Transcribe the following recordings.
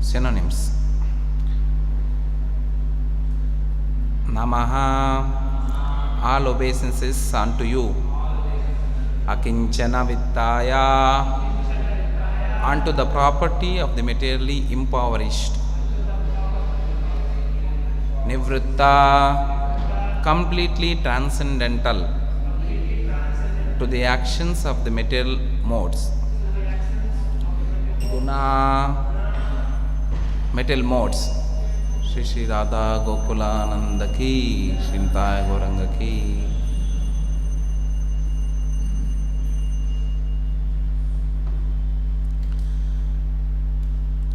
Synonyms: Namaha, all obeisances unto you. Akinchana Vittaya, unto the property of the materially impoverished. Nivritta, completely transcendental to the actions of the material modes. Guna, material modes. Shri Shri Radha Gokulananda ki, Shrimtai Goranga ki.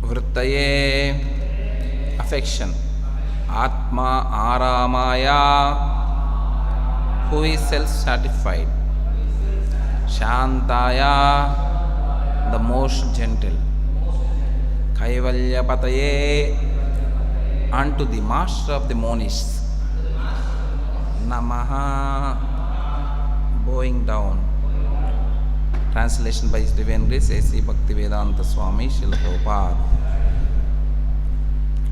Vrittaye, affection. Atma Aramaya, who is self-satisfied. Shantaya, the most gentle. Kaivalya Pataye, unto the master of the monists. Namaha, bowing down. Translation by His Divine Grace A.C. Bhaktivedanta Swami Srila Prabhupada.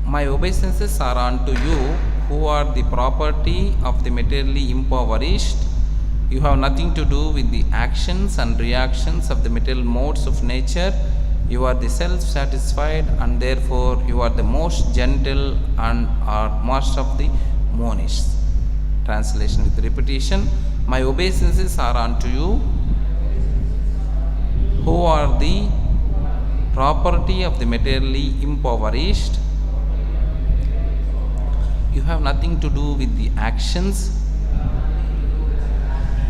My obeisances are unto you who are the property of the materially impoverished. You have nothing to do with the actions and reactions of the material modes of nature. You are the self-satisfied, and therefore you are the most gentle and are master of the monists. Translation with repetition. My obeisances are unto you who are the property of the materially impoverished. You have nothing to do with the actions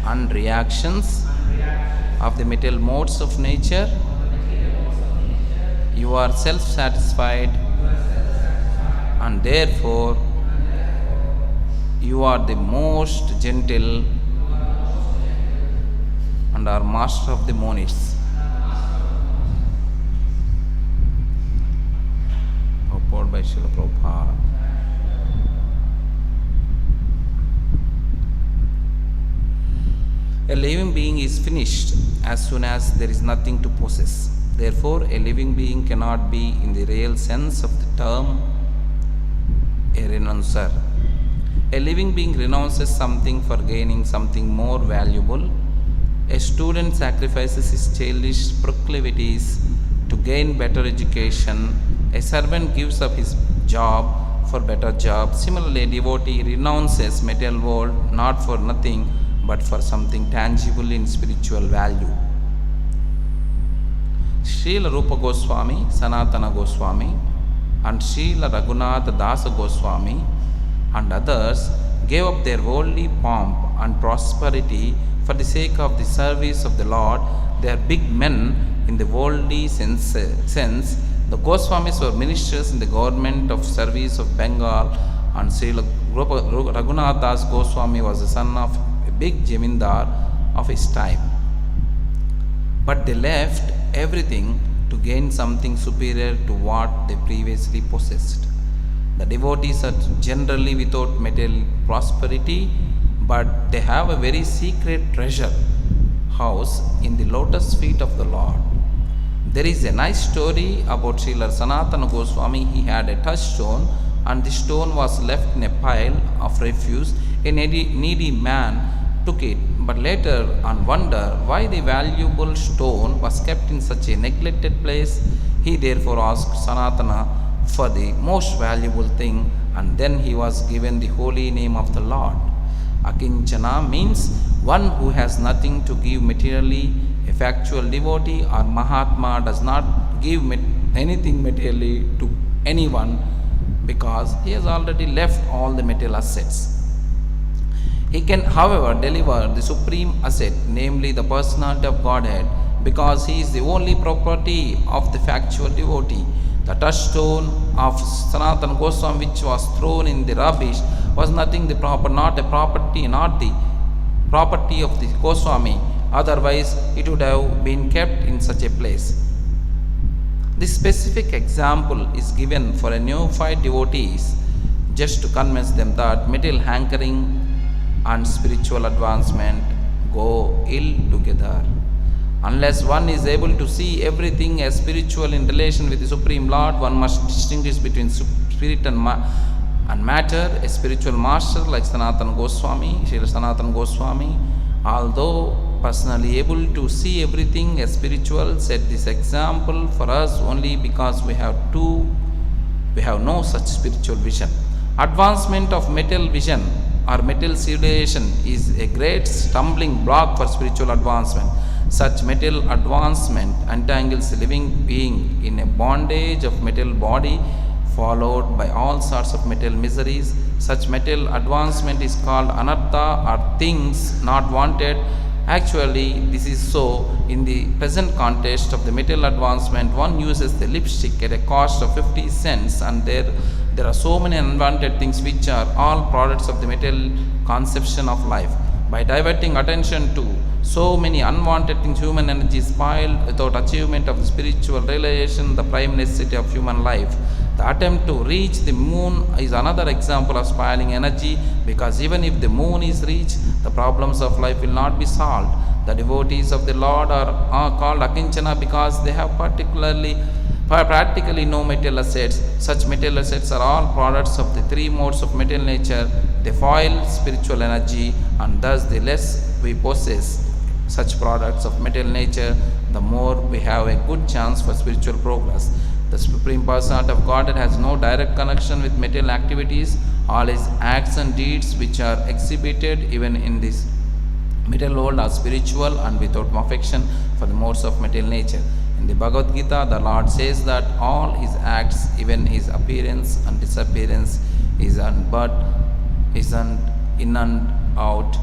and reactions of the material modes of nature. You are self-satisfied, and therefore you are the most gentle and are master of the monists. Purport by Srila Prabhupada. A living being is finished as soon as there is nothing to possess. Therefore, a living being cannot be, in the real sense of the term, a renouncer. A living being renounces something for gaining something more valuable. A student sacrifices his childish proclivities to gain better education. A servant gives up his job for better job. Similarly, a devotee renounces material world not for nothing, but for something tangible in spiritual value. Srila Rupa Goswami, Sanatana Goswami, and Srila Raghunatha Dasa Goswami and others gave up their worldly pomp and prosperity for the sake of the service of the Lord. They are big men in the worldly sense. The Goswamis were ministers in the government of service of Bengal, and Srila Raghunath Das Goswami was the son of a big Jamindar of his time. But they left everything to gain something superior to what they previously possessed. The devotees are generally without material prosperity, but they have a very secret treasure house in the lotus feet of the Lord. There is a nice story about Srila Sanatana Goswami. He had a touchstone, and the stone was left in a pile of refuse. A needy man took it, but later on wondered why the valuable stone was kept in such a neglected place. He therefore asked Sanatana for the most valuable thing, and then he was given the holy name of the Lord. Akinchana means one who has nothing to give materially. A factual devotee or Mahatma does not give anything materially to anyone because he has already left all the material assets. He can, however, deliver the supreme asset, namely the personality of Godhead, because he is the only property of the factual devotee. The touchstone of Sanatana Goswami, which was thrown in the rubbish, was not the property of the Goswami. Otherwise, it would have been kept in such a place. This specific example is given for a neophyte devotees, just to convince them that material hankering and spiritual advancement go ill together. Unless one is able to see everything as spiritual in relation with the Supreme Lord, one must distinguish between spirit and matter. A spiritual master like Sanatana Goswami, Srila Sanatana Goswami, although personally able to see everything as spiritual, set this example for us only because we have no such spiritual vision. Advancement of material vision or material civilization is a great stumbling block for spiritual advancement. Such material advancement entangles a living being in a bondage of material body, followed by all sorts of material miseries. Such material advancement is called anartha, or things not wanted. Actually, this is so. In the present context of the material advancement, one uses the lipstick at a cost of 50 cents, and there are so many unwanted things which are all products of the material conception of life. By diverting attention to so many unwanted things, human energy is spoiled without achievement of the spiritual realization, the prime necessity of human life. The attempt to reach the moon is another example of spoiling energy, because even if the moon is reached, the problems of life will not be solved. The devotees of the Lord are called Akinchana because they have practically no material assets. Such material assets are all products of the three modes of material nature. They foil spiritual energy, and thus the less we possess such products of material nature, the more we have a good chance for spiritual progress. The Supreme Personality of Godhead has no direct connection with material activities. All his acts and deeds which are exhibited even in this material world are spiritual and without affection for the modes of material nature. In the Bhagavad Gita, the Lord says that all his acts, even his appearance and disappearance, is in and out,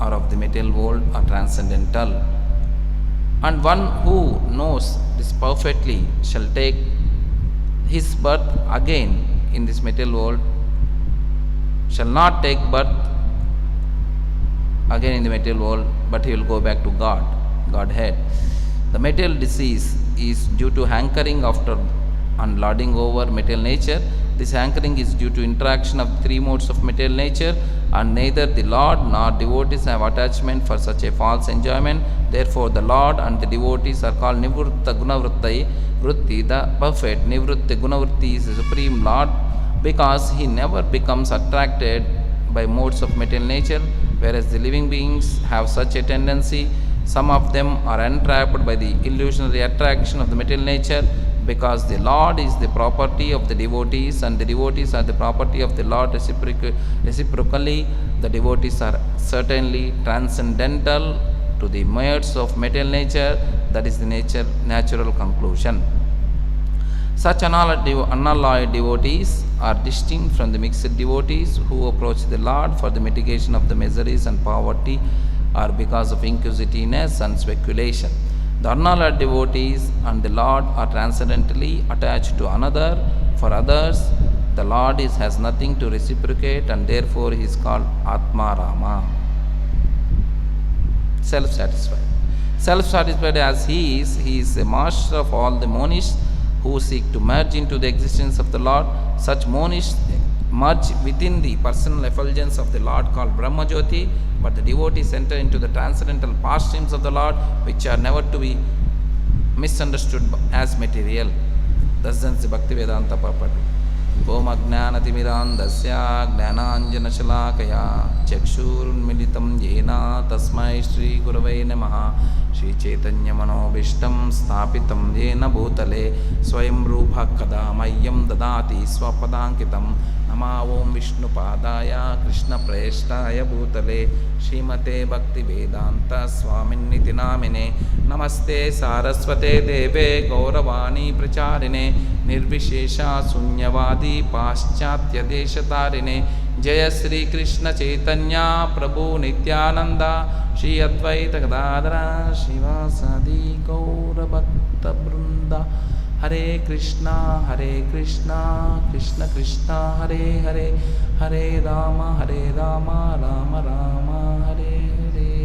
or of the material world, are transcendental. And one who knows this perfectly shall take his birth again in this material world, shall not take birth again in the material world, but he will go back to Godhead. The material disease is due to hankering after and lording over material nature. This hankering is due to interaction of three modes of material nature, and neither the Lord nor devotees have attachment for such a false enjoyment. Therefore, the Lord and the devotees are called Nivritta Gunavritti. The perfect Nivritta Gunavritti is the Supreme Lord, because he never becomes attracted by modes of material nature, whereas the living beings have such a tendency. Some of them are entrapped by the illusionary attraction of the material nature, because the Lord is the property of the devotees and the devotees are the property of the Lord. Reciprocally, the devotees are certainly transcendental to the modes of material nature. That is the natural conclusion. Such unalloyed devotees are distinct from the mixed devotees who approach the Lord for the mitigation of the miseries and poverty, or because of inquisitiveness and speculation. The unalloyed devotees and the Lord are transcendently attached to another. For others, the Lord has nothing to reciprocate, and therefore he is called Atma Rama. Self-satisfied. Self-satisfied as he is a master of all the monists who seek to merge into the existence of the Lord. Such monists merge within the personal effulgence of the Lord called Brahmajyoti, but the devotees enter into the transcendental pastimes of the Lord, which are never to be misunderstood as material. Thus ends the Bhaktivedanta purport. Om Ajnanatimirandasya Jnananjanashalakaya Chakshurunmilitam Yena Tasmai Shri Gurave Namaha. Shri Chaitanya Manobishtam Sthapitam Yena Bhutale Swayam Rupa Kadamayam Dadati Swapadankitam. Nama Om Vishnu Padaya Krishna Preshtaya Bhutale Srimate Bhakti Vedanta Swaminiti Namine. Namaste Saraswate Deve Gauravani Pracharine Nirvishesha Sunyavadi Paschatya Deshatarine. Jaya Sri Krishna Chaitanya Prabhu Nityananda Shri Advaita Gadadara Shivasadi Gaura Bhakta Brunda. Hare Krishna, Krishna Krishna, Hare Hare, Hare Rama, Rama Rama, Hare Hare.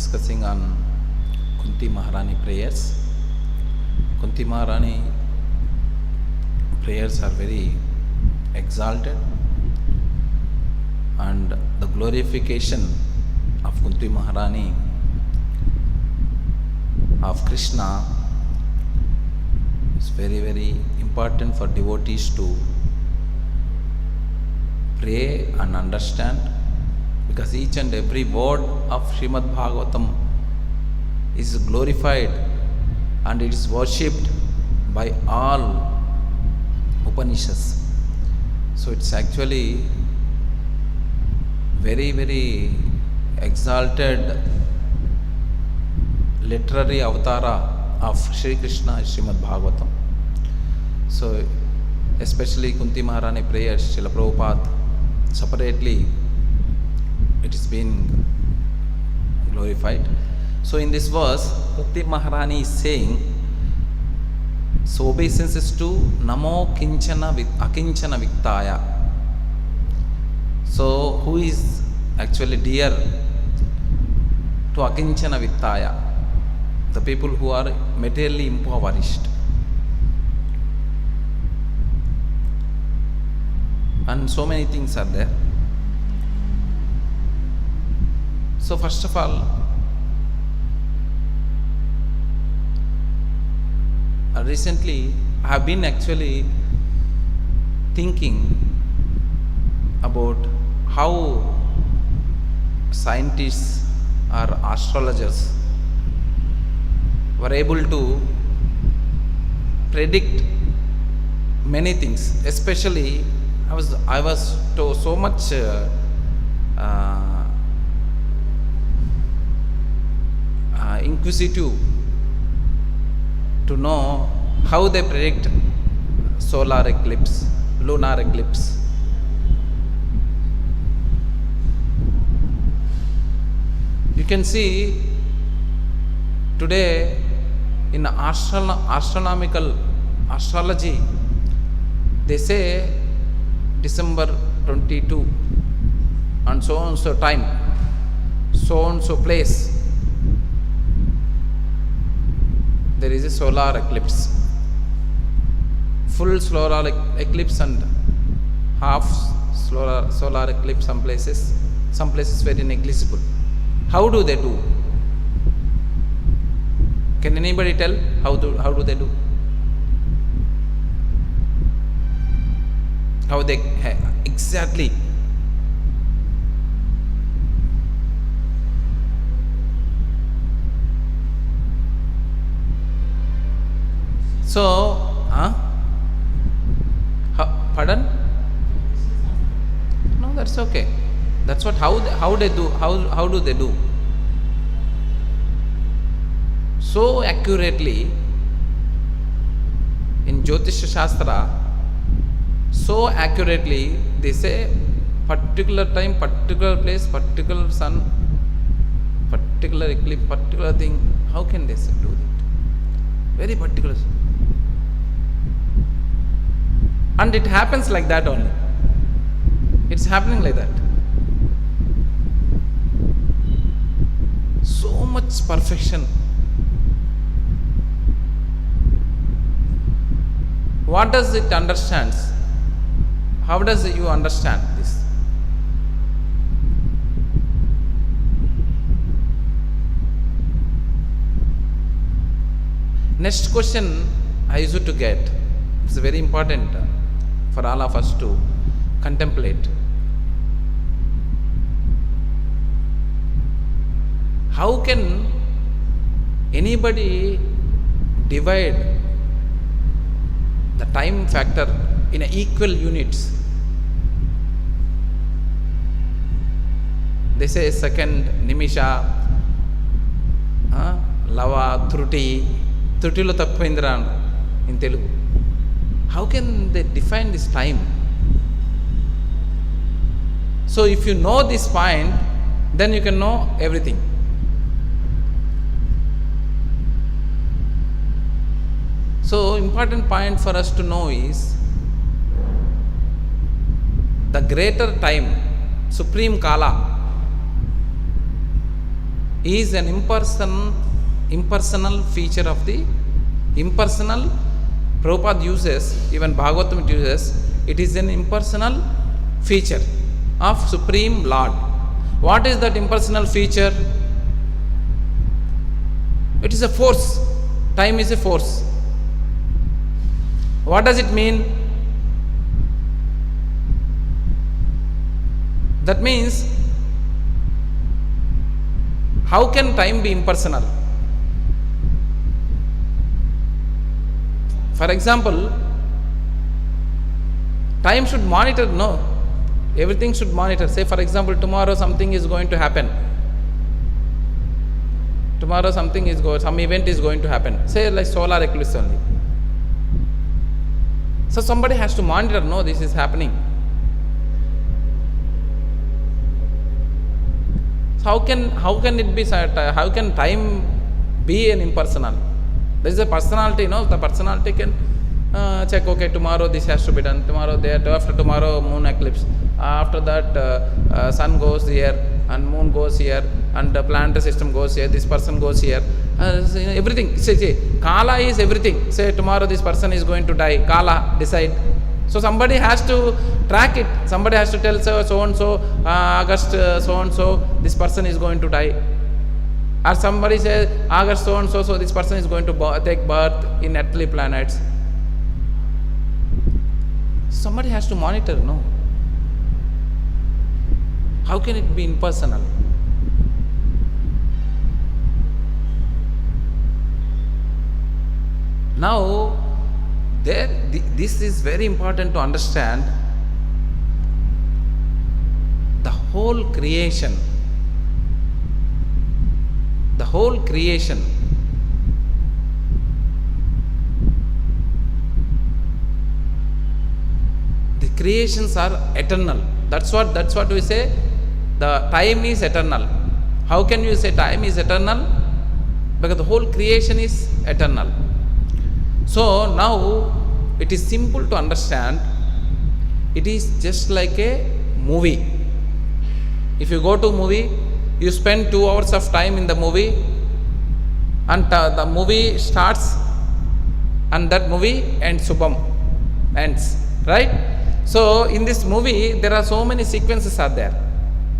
discussing on Kunti Maharani prayers. Kunti Maharani prayers are very exalted, and the glorification of Kunti Maharani of Krishna is very, very important for devotees to pray and understand, because each and every word of Srimad Bhagavatam is glorified and it is worshipped by all Upanishads. So it's actually very, very exalted literary avatara of Sri Krishna is Srimad Bhagavatam. So especially Kunti Maharani prayers, Srila Prabhupada separately it is been glorified. So in this verse, Kunti Maharani is saying, so obeisance is to Namo Kinchana Akinchana Viktaya. So who is actually dear to Akinchana Vittaya? The people who are materially impoverished. And so many things are there. So first of all, recently I have been actually thinking about how scientists or astrologers were able to predict many things. Especially I was so much inquisitive to know how they predict solar eclipse, lunar eclipse. You can see today in astronomical astrology, they say December 22 and so time, so place, there is a solar eclipse, full solar eclipse and half solar eclipse. Some places very negligible. How do they do? Can anybody tell how do they do? How they exactly? So, pardon? No, that's okay. That's what how they do. How do they do? So accurately in Jyotish Shastra, so accurately they say particular time, particular place, particular sun, particular eclipse, particular thing. How can they do that? Very particular. And it happens like that only. It's happening like that. So much perfection. What does it understands? How does you understand this? Next question I used to get. It's very important for all of us to contemplate. How can anybody divide the time factor in equal units? They say second, nimisha, lava, trutilo tappoindra in Telugu. How can they define this time? So if you know this point, then you can know everything. So important point for us to know is the greater time, supreme kala, is an impersonal feature of the impersonal. Prabhupada uses, even Bhagavatam uses, it is an impersonal feature of Supreme Lord. What is that impersonal feature? It is a force. Time is a force. What does it mean? That means, how can time be impersonal? For example, time should monitor, no? Everything should monitor. Say, for example, tomorrow something is going to happen. Tomorrow some event is going to happen. Say, like solar eclipse only. So somebody has to monitor, no, this is happening. So how can it be? How can time be an impersonal? There is a personality, no? The personality can check. Okay, tomorrow this has to be done. Tomorrow there. After tomorrow, moon eclipse. After that, sun goes here and moon goes here and the planetary system goes here. This person goes here. Everything. Say, Kala is everything. Say tomorrow this person is going to die. Kala decide. So somebody has to track it. Somebody has to tell so and so August so and so this person is going to die. Or somebody says August so and so this person is going to take birth in earthly planets. Somebody has to monitor, no? How can it be impersonal? Now, this is very important to understand. The whole creation, the creations are eternal. That's what we say. The time is eternal. How can you say time is eternal? Because the whole creation is eternal. So now it is simple to understand. It is just like a movie. If you go to a movie, you spend 2 hours of time in the movie, and the movie starts and that movie ends, right? So in this movie there are so many sequences are there.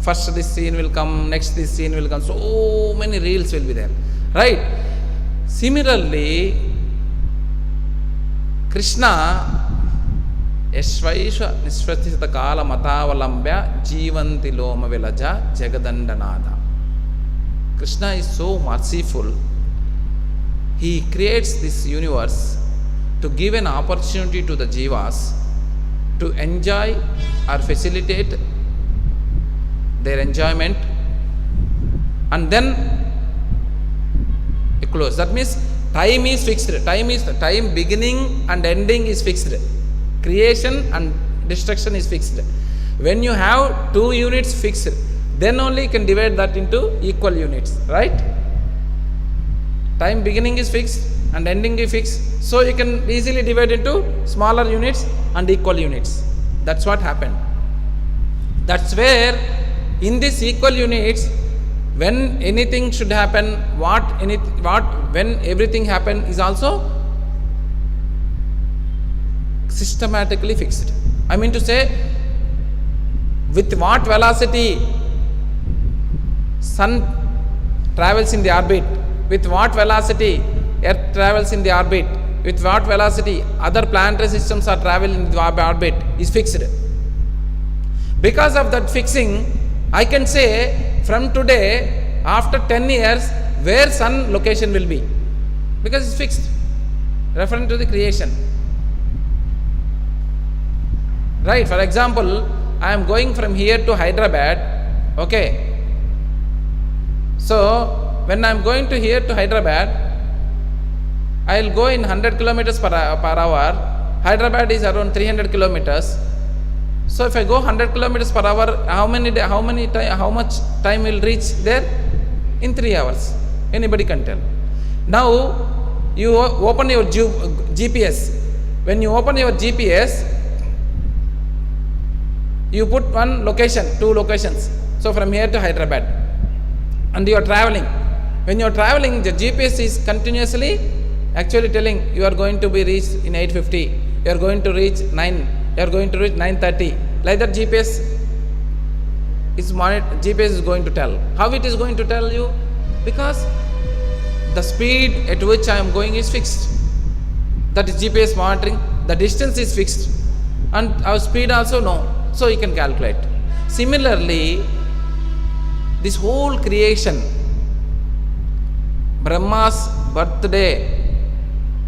First this scene will come, next this scene will come, so many reels will be there, right? Similarly, Krishna Yashvaisha Nisvatisita Kala Matavalambya Jivanti Loma Vilaja Jagadandanada. Krishna is so merciful. He creates this universe to give an opportunity to the jivas to enjoy or facilitate their enjoyment, and then a close. That means time is fixed. Time beginning and ending is fixed. Creation and destruction is fixed. When you have 2 units fixed, then only you can divide that into equal units, right? Time beginning is fixed and ending is fixed, so you can easily divide into smaller units and equal units. That's what happened. That's where in these equal units, when anything should happen, when everything happen is also systematically fixed. I mean to say, with what velocity sun travels in the orbit, with what velocity earth travels in the orbit, with what velocity other planetary systems are traveling in the orbit is fixed. Because of that fixing, I can say from today, after 10 years, where sun location will be, because it's fixed, referring to the creation. Right, for example, I am going from here to Hyderabad, okay. So, when I am going to here to Hyderabad, I will go in 100 kilometers per hour. Hyderabad is around 300 kilometers. So if I go 100 kilometers per hour, how much time will reach there? In 3 hours. Anybody can tell. Now you open your GPS. When you open your GPS, you put one location, 2 locations. So from here to Hyderabad, and you are traveling. When you are traveling, the GPS is continuously actually telling you are going to be reached in 8:50, you are going to reach 9, you are going to reach 9:30. Like that GPS is going to tell. How it is going to tell you? Because the speed at which I am going is fixed. That is GPS monitoring. The distance is fixed, and our speed also no. So you can calculate. Similarly, this whole creation, Brahma's birthday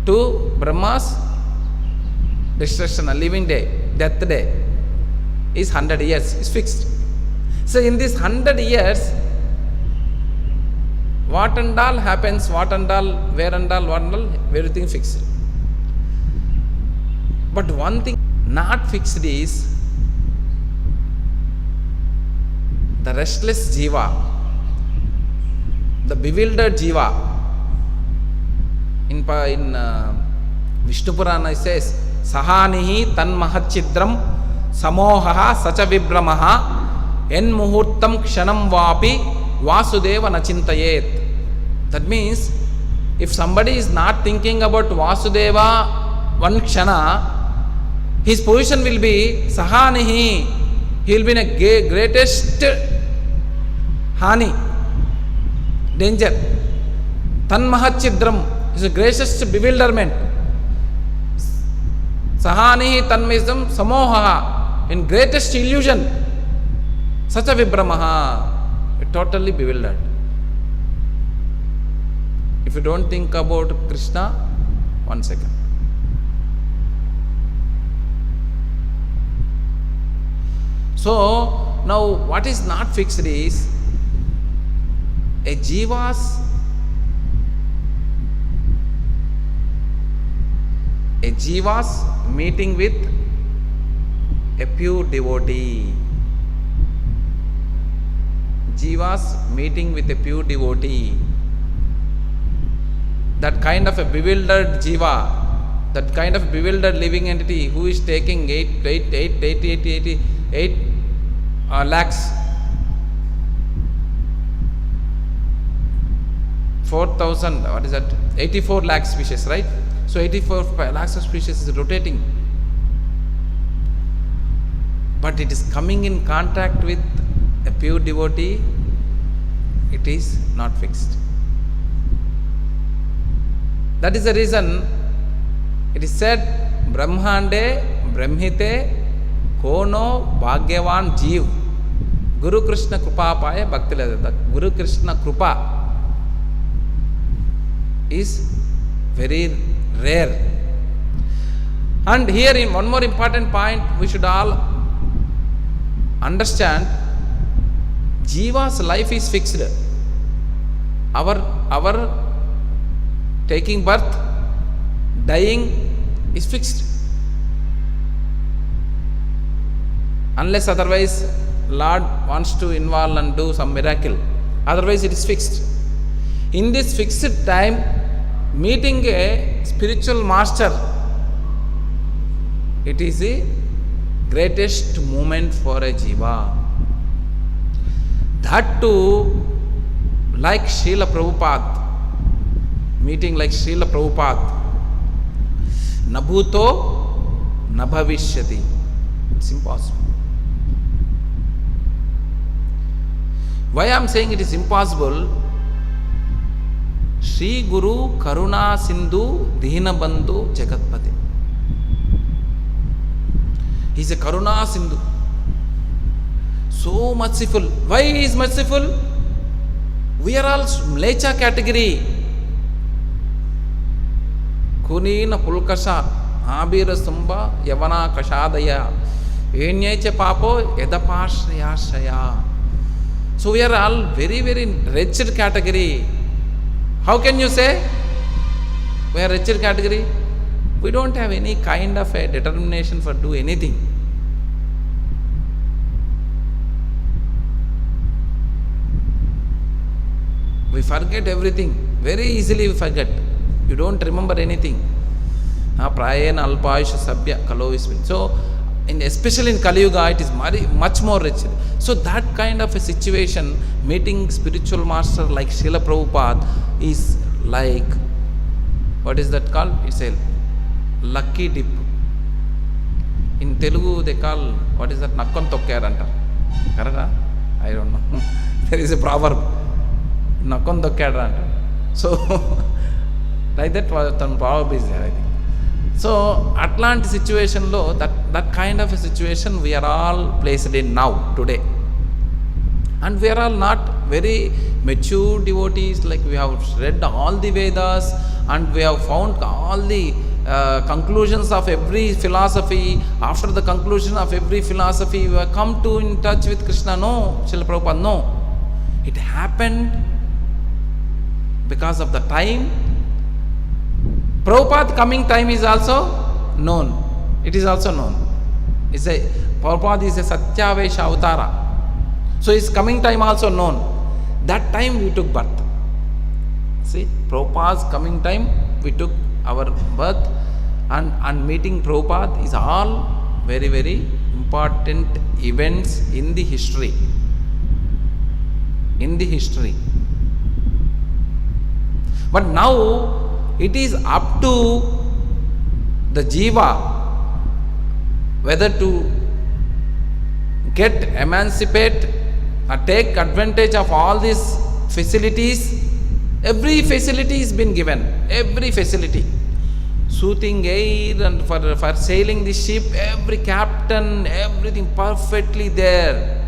to Brahma's destruction, a living day, death day, is 100 years, is fixed. So in this 100 years, what and all happens, what and all, where and all, what and all, everything fixed. But one thing not fixed is the restless jiva, the bewildered jiva. In Vishnu Purana it says, Sahanihi tan mahachidram samohaha sacha vibramaha en muhurtam kshanam vapi vasudeva nachintayet. That means, if somebody is not thinking about Vasudeva one kshana, his position will be Sahanihi. He will be in a greatest hani, danger. Tan mahachidram is the greatest bewilderment. Sahanihi tanmisam samoha, in greatest illusion. Sacha vibramaha, totally bewildered. If you don't think about Krishna, 1 second. So, now what is not fixed is a jiva's meeting with a pure devotee. Jiva's meeting with a pure devotee. That kind of a bewildered jiva, that kind of bewildered living entity who is taking 8 lakhs, 4,000, what is that? 84 lakh species, right? So 84 lakhs of species is rotating. But it is coming in contact with a pure devotee, it is not fixed. That is the reason it is said, Brahmande Brahmite Kono Bhagyavan Jeev Guru Krishna Krupa Paya Bhakti Ladata. Guru Krishna Krupa is very rare. And here in one more important point we should all understand, Jiva's life is fixed. Our taking birth, dying is fixed. Unless otherwise Lord wants to involve and do some miracle. Otherwise it is fixed. In this fixed time, meeting a spiritual master, it is the greatest moment for a jiva. That too, like Srila Prabhupada, meeting like Srila Prabhupada, Nabhuto Nabhavishyati. It's impossible. Why I am saying it is impossible? Sri Guru Karuna Sindhu Dina Bandhu Jagatpate. He is a Karuna Sindhu. So merciful. Why he is merciful? We are all Mlecha category. Kunina Pulkasha Abira Sumba Yavana Kashadaya Enyeche Papo Edapashraya Shaya. So we are all very, very wretched category. How can you say we are wretched category? We don't have any kind of a determination for do anything. We forget everything. Very easily we forget. You don't remember anything. Prayena alpayusha sabya kalo ismin. So especially in Kali Yuga, it is much more rich. So that kind of a situation, meeting spiritual master like Srila Prabhupada is like, what is that called? It's a lucky dip. In Telugu they call, what is that? Nakkon tokkar anta. Correct? I don't know. There is a proverb. Nakkon tokkar anta. So like that proverb is there, I think. So Atlantic situation low, that kind of a situation we are all placed in now, today. And we are all not very mature devotees, like we have read all the Vedas and we have found all the conclusions of every philosophy. After the conclusion of every philosophy, we have come to in touch with Krishna. No, Srila Prabhupada, no. It happened because of the time. Prabhupada coming time is also known. It is also known. Prabhupada is a Satyavesha Avatara. So his coming time also known. That time we took birth. See, Prabhupada's coming time we took our birth, and meeting Prabhupada is all very, very important events in the history. In the history. But now it is up to the jiva whether to get emancipate or take advantage of all these facilities. Every facility is been given. Every facility. Soothing air and for sailing the ship, every captain, everything perfectly there.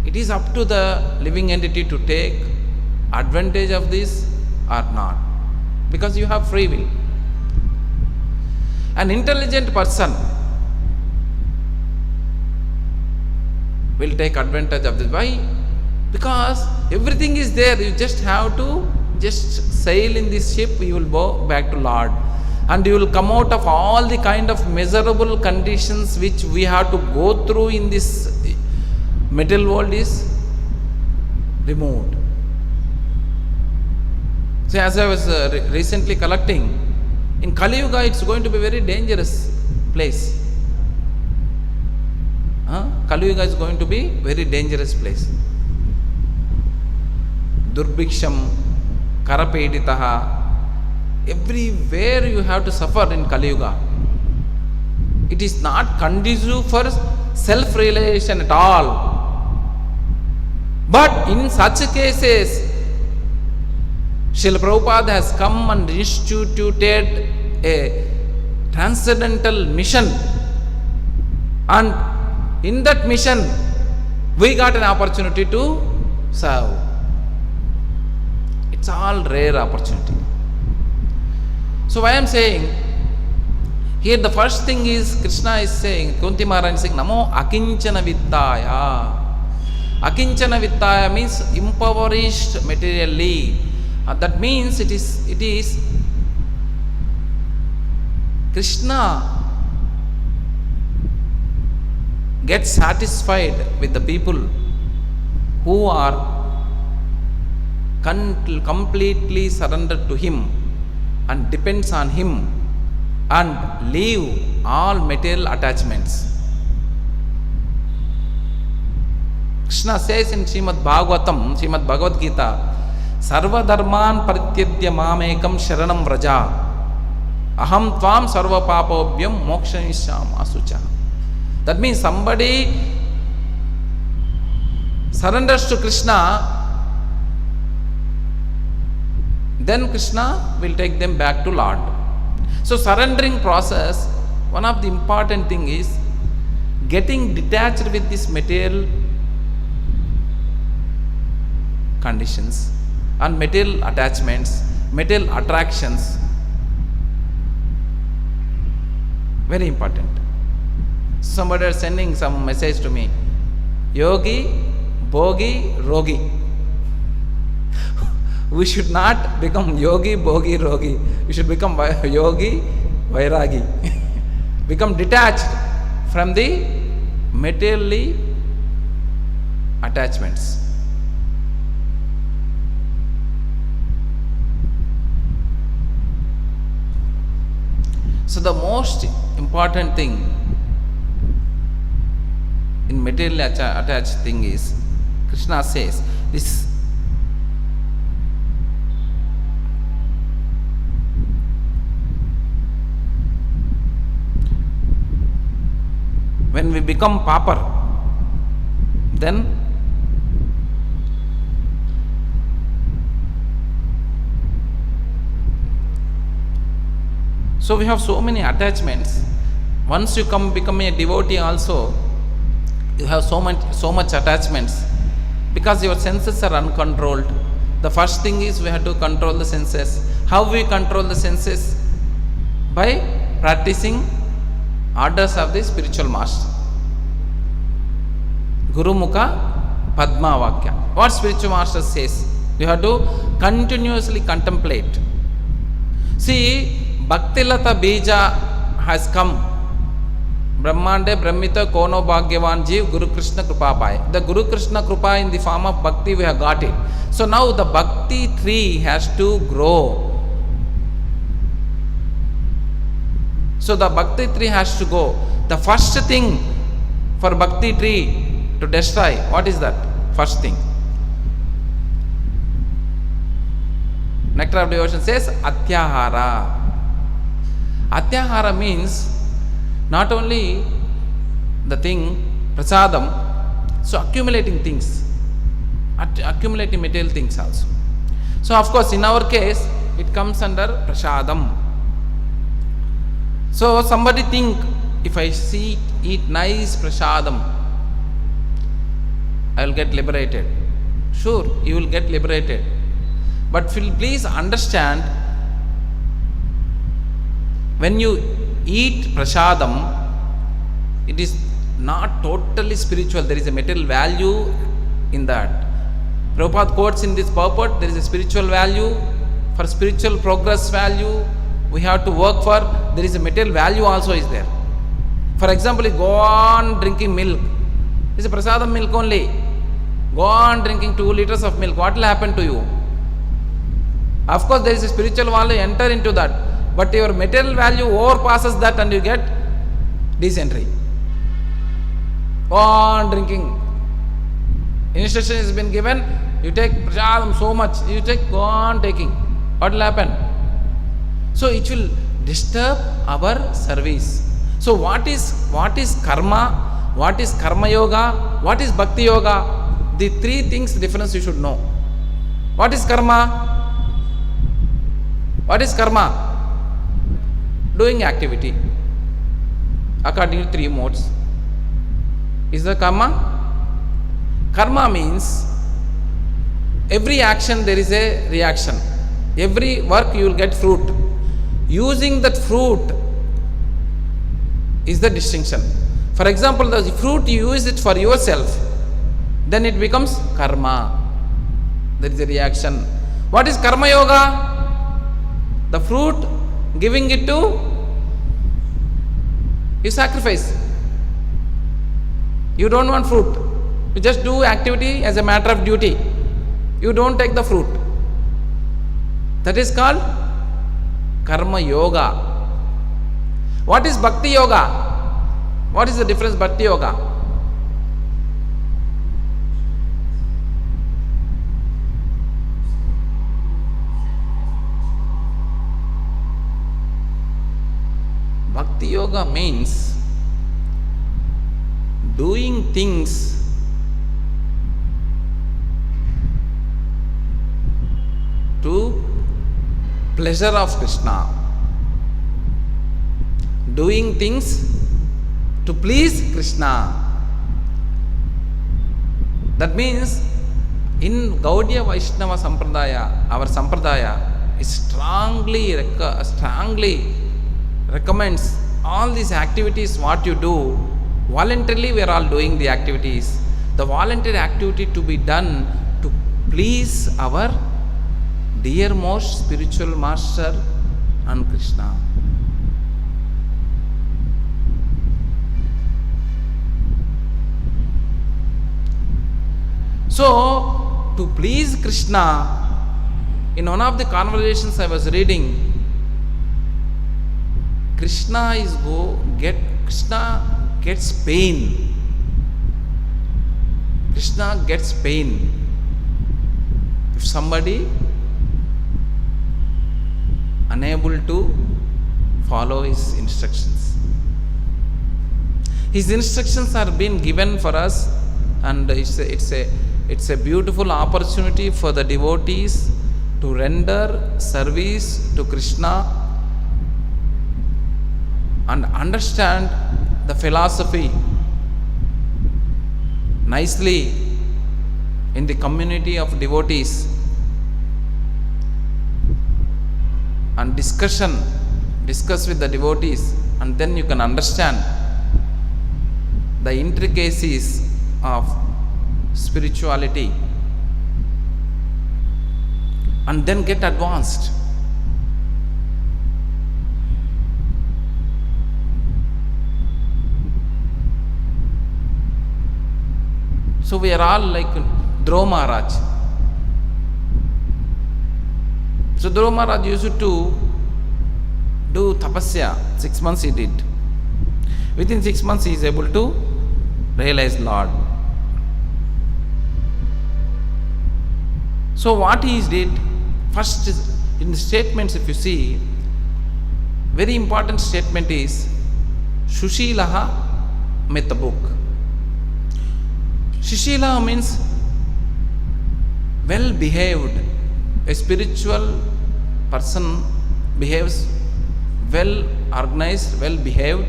It is up to the living entity to take advantage of this or not, because you have free will. An intelligent person will take advantage of this. Why? Because everything is there. You just have to just sail in this ship, you will go back to Lord, and you will come out of all the kind of miserable conditions which we have to go through in this material world is removed. So as I was recently collecting, in Kali Yuga it's going to be a very dangerous place. Kali Yuga is going to be very dangerous place. Durbhiksham, Karapeditaha, everywhere you have to suffer in Kali Yuga. It is not conducive for self-realization at all. But in such cases, Srila Prabhupada has come and instituted a transcendental mission, and in that mission we got an opportunity to serve. It's all rare opportunity. So why I am saying here, the first thing is Krishna is saying, Kunti Maharani is saying, Namo Akinchana Vittaya. Akinchana Vittaya means impoverished materially. That means it is Krishna gets satisfied with the people who are completely surrendered to Him and depends on Him and leave all material attachments. Krishna says in Srimad Bhagavatam, Srimad Bhagavad Gita, Sarva dharman parityajya mamekam sharanam vraja aham tvam sarva papobhyam mokshanishyam asucha. That means somebody surrenders to Krishna, then Krishna will take them back to Lord. So surrendering process, one of the important thing is getting detached with this material conditions and material attachments, material attractions. Very important. Somebody is sending some message to me. Yogi, Bhogi, Rogi. We should not become Yogi, Bhogi, Rogi. We should become Yogi, Vairagi. Become detached from the materially attachments. So the most important thing in material attached thing is, Krishna says, this when we become pauper, then so we have so many attachments. Once you become a devotee also, you have so much attachments, because your senses are uncontrolled. The first thing is we have to control the senses. How we control the senses? By practicing orders of the spiritual master. Guru Mukha Padma Vakya. What spiritual master says? You have to continuously contemplate. See, Bhaktilata Bija has come. Brahmande Brahmita Kono Bhagyavan Jeev Guru Krishna Krupa Pai. The Guru Krishna Krupa in the form of Bhakti we have got it. So now the Bhakti tree has to grow. So the Bhakti tree has to go. The first thing for Bhakti tree to destroy, what is that? First thing. Nectar of Devotion says Atyahara. Atyahara means not only the thing, prasadam, so accumulating things, accumulating material things also. So of course in our case, it comes under prasadam. So somebody think, if I eat nice prasadam, I will get liberated. Sure, you will get liberated. But please understand, when you eat prasadam, it is not totally spiritual. There is a material value in that. Prabhupada quotes in this purport, there is a spiritual value. For spiritual progress value, we have to work for, there is a material value also is there. For example, you go on drinking milk. It's a prasadam milk only. Go on drinking 2 liters of milk. What will happen to you? Of course, there is a spiritual value, enter into that. But your material value overpasses that and you get dysentery. Go on drinking. Instruction has been given, you take prasadam so much, you take, go on taking. What will happen? So it will disturb our service. So what is karma? What is karma yoga? What is bhakti yoga? The 3 things difference you should know. What is karma? What is karma? Doing activity according to 3 modes. Is the karma? Karma means every action there is a reaction. Every work you will get fruit. Using that fruit is the distinction. For example, the fruit you use it for yourself, then it becomes karma. There is a reaction. What is karma yoga? The fruit, giving it to you, sacrifice. You don't want fruit, you just do activity as a matter of duty. You don't take the fruit. That is called karma yoga. What is bhakti yoga? What is the difference bhakti yoga? Bhakti yoga means doing things to pleasure of Krishna. Doing things to please Krishna. That means in Gaudiya Vaishnava Sampradaya, our Sampradaya is strongly recommends all these activities what you do. Voluntarily we are all doing the activities. The voluntary activity to be done to please our dearmost spiritual master and Krishna. So, to please Krishna, in one of the conversations I was reading, Krishna gets pain. Krishna gets pain if somebody unable to follow his instructions. His instructions are being given for us, and it's a beautiful opportunity for the devotees to render service to Krishna and understand the philosophy nicely in the community of devotees, and discuss with the devotees, and then you can understand the intricacies of spirituality, and then get advanced. So we are all like Dhruva Maharaj. So Dhruva Maharaj used to do tapasya. 6 months he did. Within 6 months he is able to realize Lord. So what he did, first is, in the statements if you see, very important statement is Shushilaha Metabuk. Shishila means well behaved. A spiritual person behaves well organized, well behaved.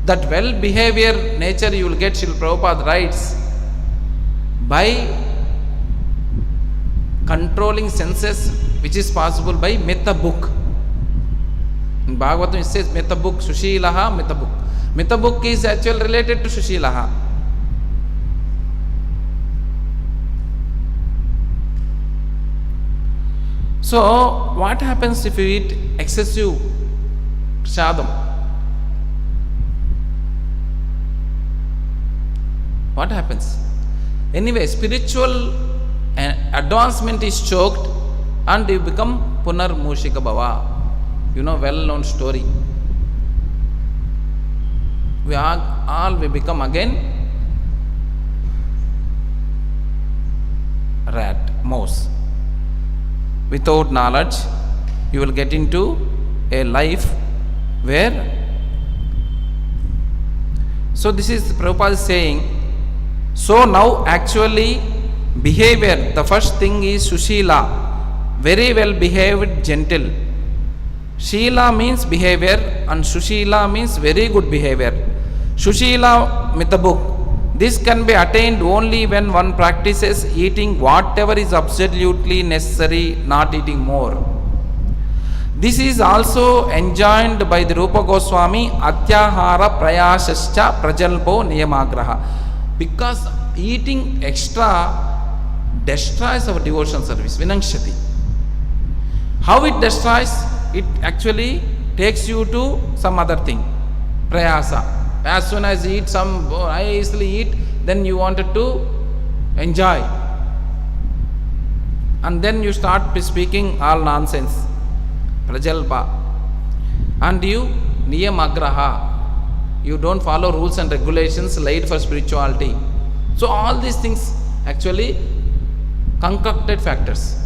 That well behavior nature you will get, Srila Prabhupada writes, by controlling senses, which is possible by Metabuk. In Bhagavatam it says Metabuk, Sushilaha, Metabuk. Metabuk is actually related to Sushilaha. So, what happens if you eat excessive prasadam? What happens? Anyway, spiritual advancement is choked and you become Punar Mushika Bhava. You know, well known story. We become again rat, mouse. Without knowledge, you will get into a life where. So this is Prabhupada saying. So now actually behavior, the first thing is Sushila, very well behaved, gentle. Sheela means behavior and Sushila means very good behavior. Sushila Mitabuk. This can be attained only when one practices eating whatever is absolutely necessary, not eating more. This is also enjoined by the Rupa Goswami, Atyahara Prayasascha Prajalpo Niyamagraha. Because eating extra destroys our devotion service, Vinangshati. How it destroys? It actually takes you to some other thing, Prayasa. As soon as you eat I easily eat, then you wanted to enjoy. And then you start speaking all nonsense, Prajalpa. And you, Niyamagraha. You don't follow rules and regulations laid for spirituality. So all these things actually concocted factors.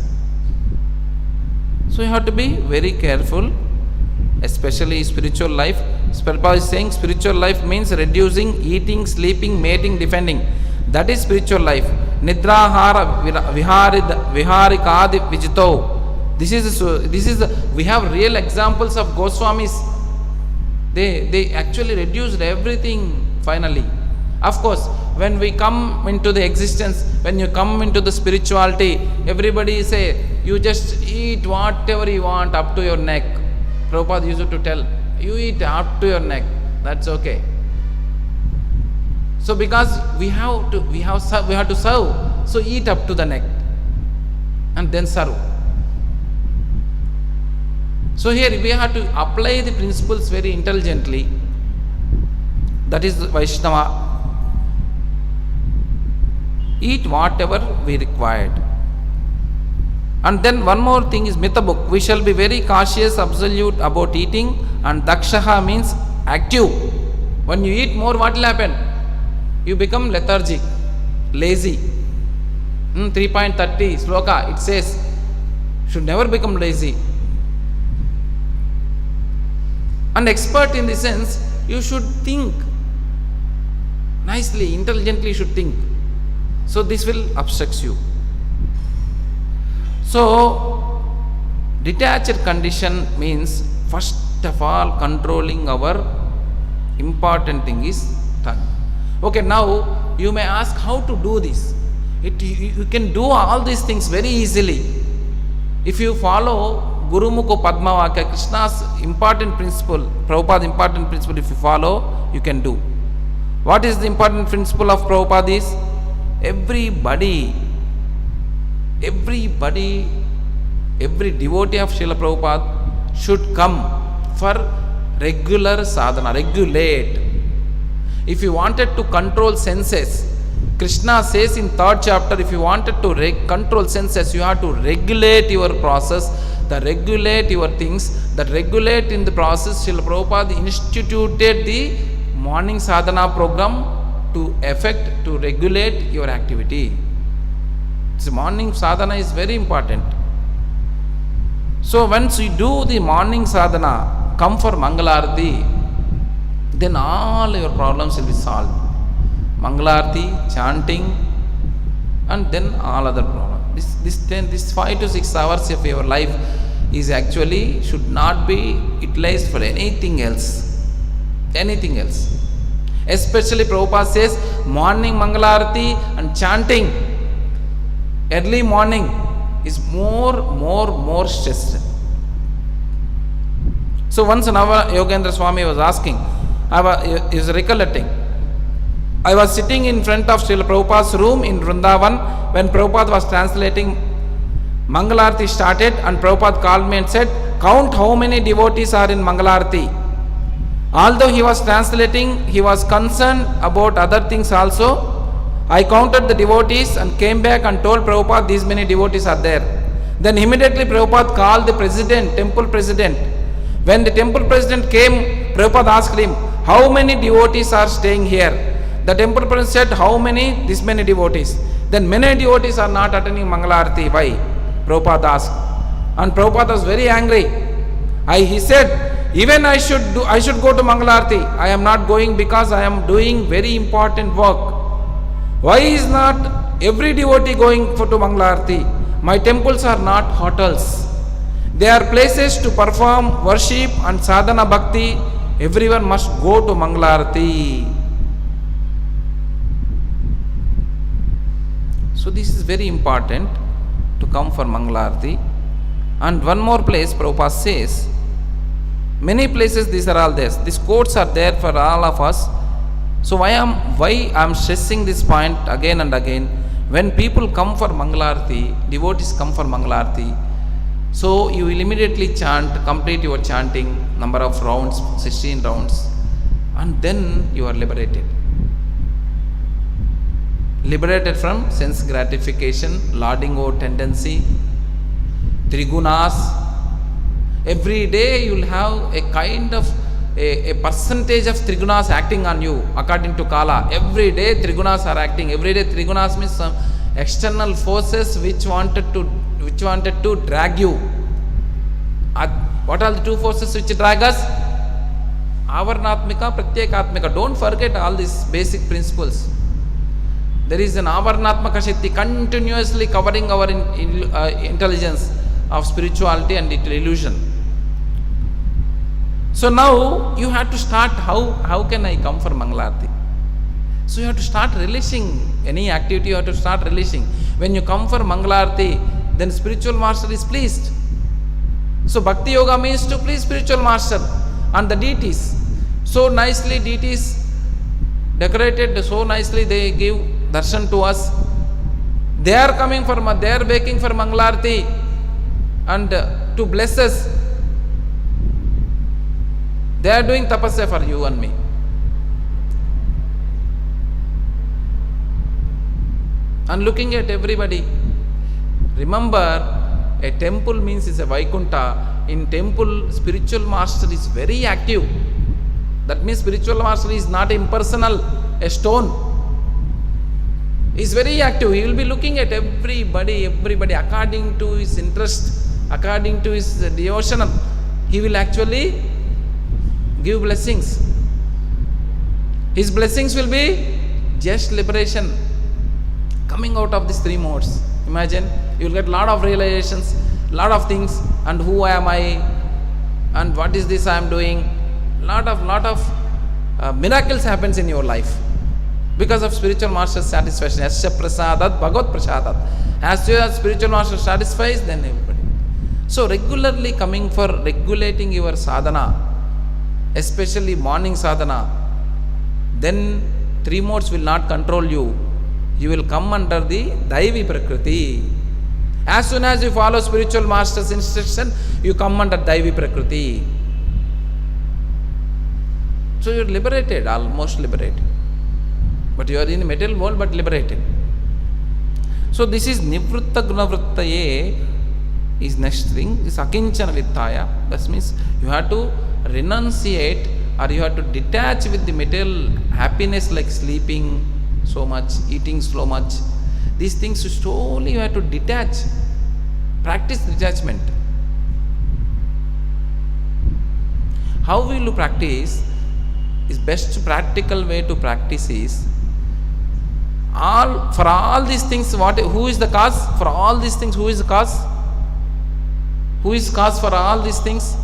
So you have to be very careful, especially spiritual life. Prabhupada is saying spiritual life means reducing, eating, sleeping, mating, defending. That is spiritual life. Nidrahara viharikadi vijito. This is we have real examples of Goswamis. They actually reduced everything finally. Of course, when we come into the existence, when you come into the spirituality, everybody say, you just eat whatever you want up to your neck. Prabhupada used to tell, you eat up to your neck, that's okay. So because we have to serve, so eat up to the neck and then serve. So here we have to apply the principles very intelligently. That is Vaishnava. Eat whatever we required. And then one more thing is Mita book. We shall be very cautious, absolute about eating. And Dakshaha means active. When you eat more, what will happen? You become lethargic, lazy. 3.30 sloka, it says, should never become lazy. And expert in the sense, you should think nicely, intelligently you should think. So this will obstruct you. So, detached condition means first of all controlling our important thing is tongue. Okay, now you may ask how to do this. You can do all these things very easily. If you follow Guru Mukho Padmavakya, Krishna's important principle, Prabhupada's important principle, if you follow, you can do. What is the important principle of Prabhupada is? Every devotee of Srila Prabhupada should come for regular sadhana, regulate. If you wanted to control senses, Krishna says in 3rd chapter, if you wanted to control senses, you have to regulate your process, regulate your things, regulate in the process. Srila Prabhupada instituted the morning sadhana program to regulate your activity. So morning sadhana is very important. So once you do the morning sadhana, come for Mangalarti, then all your problems will be solved. Mangalarti, chanting, and then all other problems. This 5 to 6 hours of your life is actually should not be utilized for anything else. Anything else. Especially Prabhupada says morning Mangalarti and chanting early morning is more stressed. So once Nava Yogendra Swami was asking, he was recollecting, I was sitting in front of Srila Prabhupada's room in Vrindavan when Prabhupada was translating. Mangalarti started and Prabhupada called me and said, count how many devotees are in Mangalarti. Although he was translating, he was concerned about other things also. I counted the devotees and came back and told Prabhupada these many devotees are there. Then immediately Prabhupada called the president, temple president. When the temple president came, Prabhupada asked him, how many devotees are staying here? The temple president said, how many? This many devotees. Then many devotees are not attending Mangalarti. Why? Prabhupada asked. And Prabhupada was very angry. He said, even I should go to Mangalarti. I am not going because I am doing very important work. Why is not every devotee going to Mangalarti? My temples are not hotels. They are places to perform worship and sadhana bhakti. Everyone must go to Mangalarti. So this is very important to come for Mangalarti. And one more place Prabhupada says, many places these are all there. These quotes are there for all of us. So why I am stressing this point again and again? When people come for Mangalarti, devotees come for Mangalarti, so you will immediately chant, complete your chanting, number of rounds, 16 rounds, and then you are liberated. Liberated from sense gratification, lauding over tendency, trigunas. Every day you will have a kind of a percentage of trigunas acting on you according to Kala. Every day trigunas are acting. Every day trigunas means some external forces which wanted to drag you. What are the two forces which drag us? Avarnatmika, Pratyekatmika. Don't forget all these basic principles. There is an Avarnatmaka Shakti continuously covering our intelligence of spirituality and illusion. So now you have to start, how can I come for Mangalarti? So you have to start relishing any activity, you have to start relishing. When you come for Mangalarti, then spiritual master is pleased. So Bhakti Yoga means to please spiritual master and the deities. So nicely deities decorated, so nicely they give darshan to us. They are coming for, they are begging for Mangalarti and to bless us. They are doing tapasya for you and me. And looking at everybody. Remember, A temple means it's a Vaikuntha. In temple, spiritual master is very active. That means spiritual master is not impersonal, a stone. He is very active. He will be looking at everybody according to his interest, according to his devotion. He will actually give blessings. His blessings will be just liberation coming out of these three modes. Imagine, you will get lot of realizations, lot of things, and who am I, and what is this I am doing. Lot of miracles happens in your life because of spiritual master's satisfaction. Yasya prasadat bhagavad prasadat. As your spiritual master satisfies, then everybody. So regularly coming for regulating your sadhana, especially morning sadhana, then three modes will not control you. You will come under the Daivi Prakriti. As soon as you follow spiritual master's instruction, you come under Daivi Prakriti. So you are liberated, almost liberated. But you are in the material world, but liberated. So this is Nivritta Gunavrittaye is next thing, is Akinchana Vittaya. That means you have to renunciate, or you have to detach with the material happiness, like sleeping so much, eating so much. These things slowly you have to detach. Practice detachment. How will you practice? Is best practical way to practice is for all these things. Who is the cause for all these things? Who is the cause? Who is cause for all these things?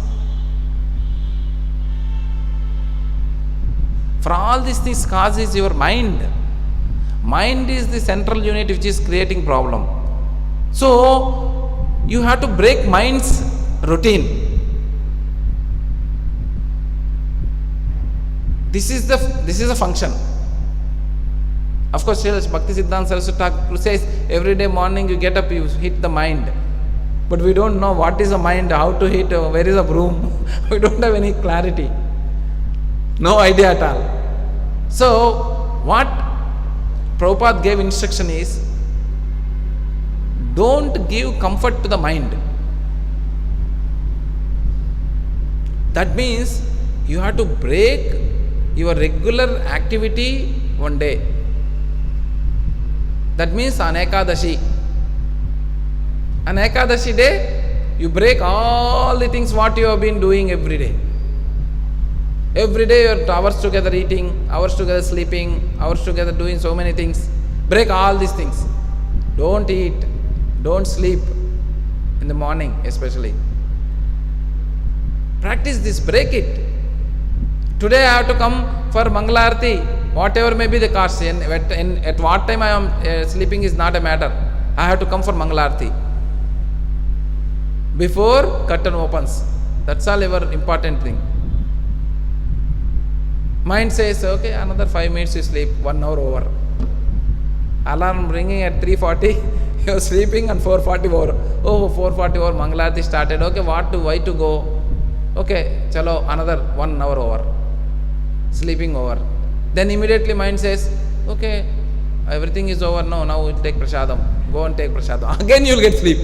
For all these things, cause is your mind. Mind is the central unit which is creating problem. So you have to break mind's routine. This is the function. Of course, Bhakti Siddhanta Saraswati Thakur says every day morning you get up, you hit the mind. But we don't know what is the mind, how to hit, where is the broom. We don't have any clarity. No idea at all. So, what Prabhupada gave instruction is, don't give comfort to the mind. That means you have to break your regular activity one day. That means on Ekadashi. On Ekadashi day, you break all the things what you have been doing every day. Every day you are hours together eating, hours together sleeping, hours together doing so many things. Break all these things. Don't eat, don't sleep in the morning especially. Practice this, break it. Today I have to come for Mangalarti, whatever may be the cost. At what time I am sleeping is not a matter. I have to come for Mangalarti. Before curtain opens. That's all your important thing. Mind says, okay, another 5 minutes you sleep, 1 hour over. Alarm ringing at 3:40, you are sleeping and 4:40 over. Oh, 4:40 over, Mangalarti started. Okay, why to go? Okay, chalo, another 1 hour over. Sleeping over. Then immediately mind says, okay, everything is over, no, now we'll take prasadam. Go and take prasadam. Again you will get sleep.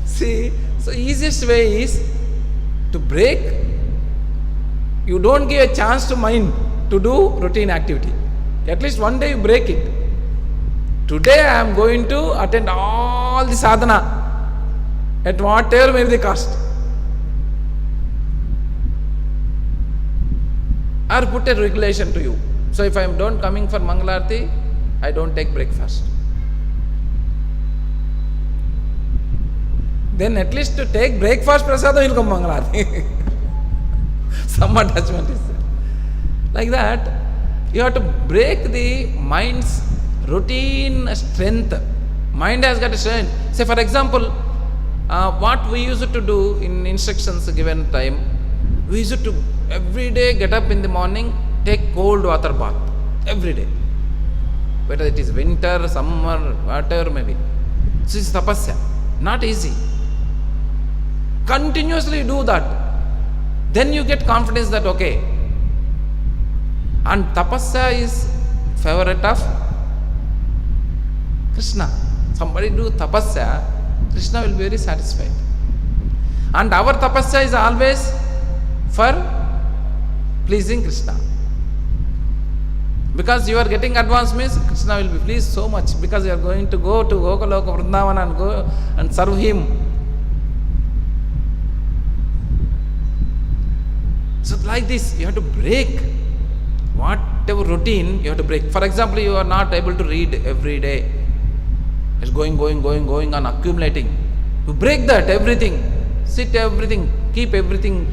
See, so easiest way is to break. You don't give a chance to mind to do routine activity. At least one day you break it. Today I am going to attend all the sadhana at whatever may be the cost. Or put a regulation to you. So if I am don't coming for Mangalarti, I don't take breakfast. Then at least to take breakfast prasadam will come Mangalarti. Some attachment is there. Like that, you have to break the mind's routine strength. Mind has got a strength. Say for example, what we used to do in instructions given time, we used to every day get up in the morning, take cold water bath. Every day. Whether it is winter, summer, whatever maybe. So it's tapasya. Not easy. Continuously do that. Then you get confidence that okay. And tapasya is favorite of Krishna. Somebody do tapasya, Krishna will be very satisfied. And our tapasya is always for pleasing Krishna. Because you are getting advance means Krishna will be pleased so much, because you are going to go to Gokaloka Vrindavana and go and serve him. So like this, you have to break whatever routine you have to break. For example, you are not able to read every day. It's going on, accumulating. You break that, everything. Sit everything, keep everything,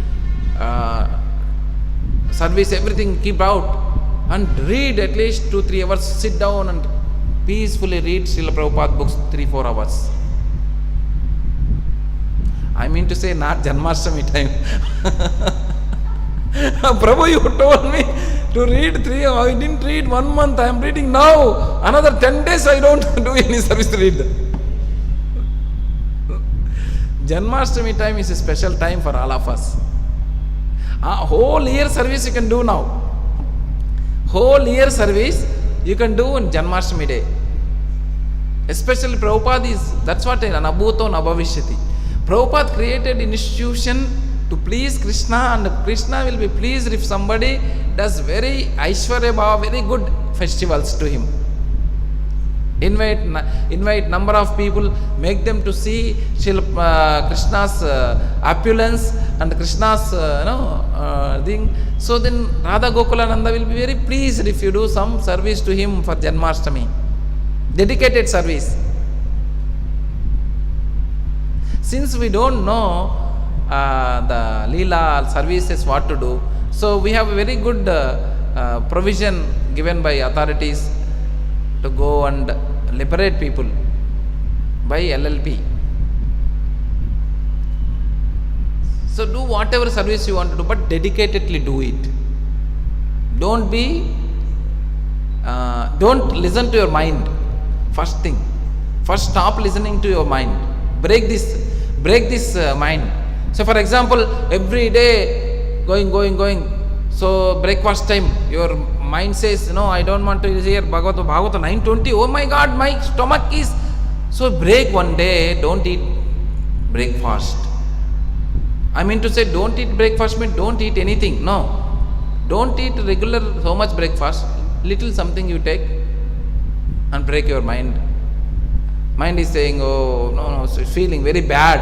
service, everything, keep out. And read at least 2-3 hours. Sit down and peacefully read Srila Prabhupada books 3-4 hours. I mean to say, not Janmashtami time. Prabhu, you told me to read 3 hours. I didn't read 1 month. I am reading now. Another 10 days I don't do any service to read. Janmashtami time is a special time for all of us. Whole year service you can do now. Whole year service you can do on Janmashtami day. Especially Prabhupada is, that's what Anabhuto Nabhavishyati. Prabhupada created an institution to please Krishna, and Krishna will be pleased if somebody does very Aishwarya Bhava, very good festivals to him. Invite number of people, make them to see Krishna's opulence and Krishna's thing. So then Radha Gokulananda will be very pleased if you do some service to him for Janmashtami. Dedicated service. Since we don't know the Leela services what to do, so we have a very good provision given by authorities to go and liberate people by LLP. So do whatever service you want to do, but dedicatedly do it. Don't listen to your mind. First thing. First stop listening to your mind. Break this mind. So for example, every day going. So breakfast time, your mind says, no, I don't want to hear Bhagavatam 9:20. Oh my God, my stomach is. So break one day, don't eat breakfast. I mean to say, don't eat breakfast means don't eat anything. No. Don't eat regular so much breakfast. Little something you take and break your mind. Mind is saying, oh, no, so it's feeling very bad.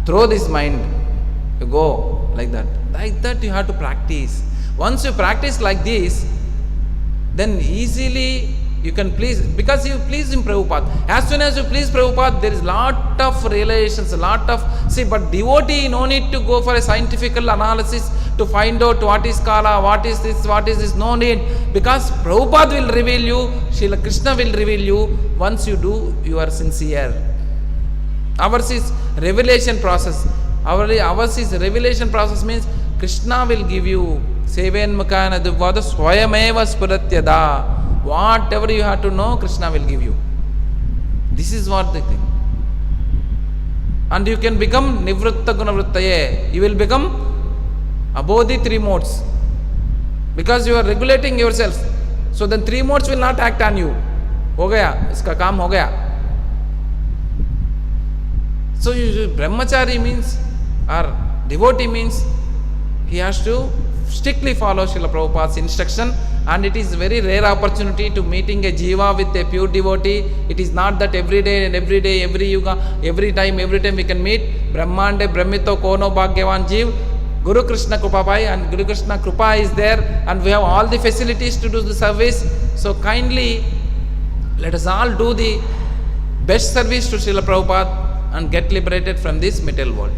Throw this mind. You go like that. Like that you have to practice. Once you practice like this, then easily you can please, because you please in Prabhupada. As soon as you please Prabhupada, there is lot of realizations, but devotee no need to go for a scientific analysis to find out what is Kala, what is this, no need. Because Prabhupada will reveal you, Srila Krishna will reveal you. Once you do, you are sincere. Ours is revelation process. Ours is revelation process means Krishna will give you Sevenmakana Duvada Swayameva Spuratyada. Whatever you have to know, Krishna will give you. This is what the thing. And you can become Nivritta Gunavrittaye. You will become above the 3 modes. Because you are regulating yourself. So then 3 modes will not act on you. Ho gaya, iska kaam ho gaya. So brahmachari means, or devotee means, he has to strictly follow Srila Prabhupada's instruction, and it is very rare opportunity to meeting a jiva with a pure devotee. It is not that every day, every yuga, every time we can meet. Brahmande Brahmito Kono Bhagyavan Jeev, Guru Krishna Krupapai, and Guru Krishna Krupa is there, and we have all the facilities to do the service. So kindly, let us all do the best service to Srila Prabhupada and get liberated from this material world.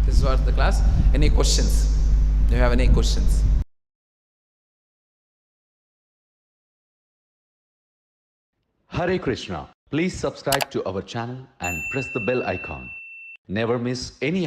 This was the class. Any questions? Do you have any questions? Hare Krishna. Please subscribe to our channel and press the bell icon. Never miss any update.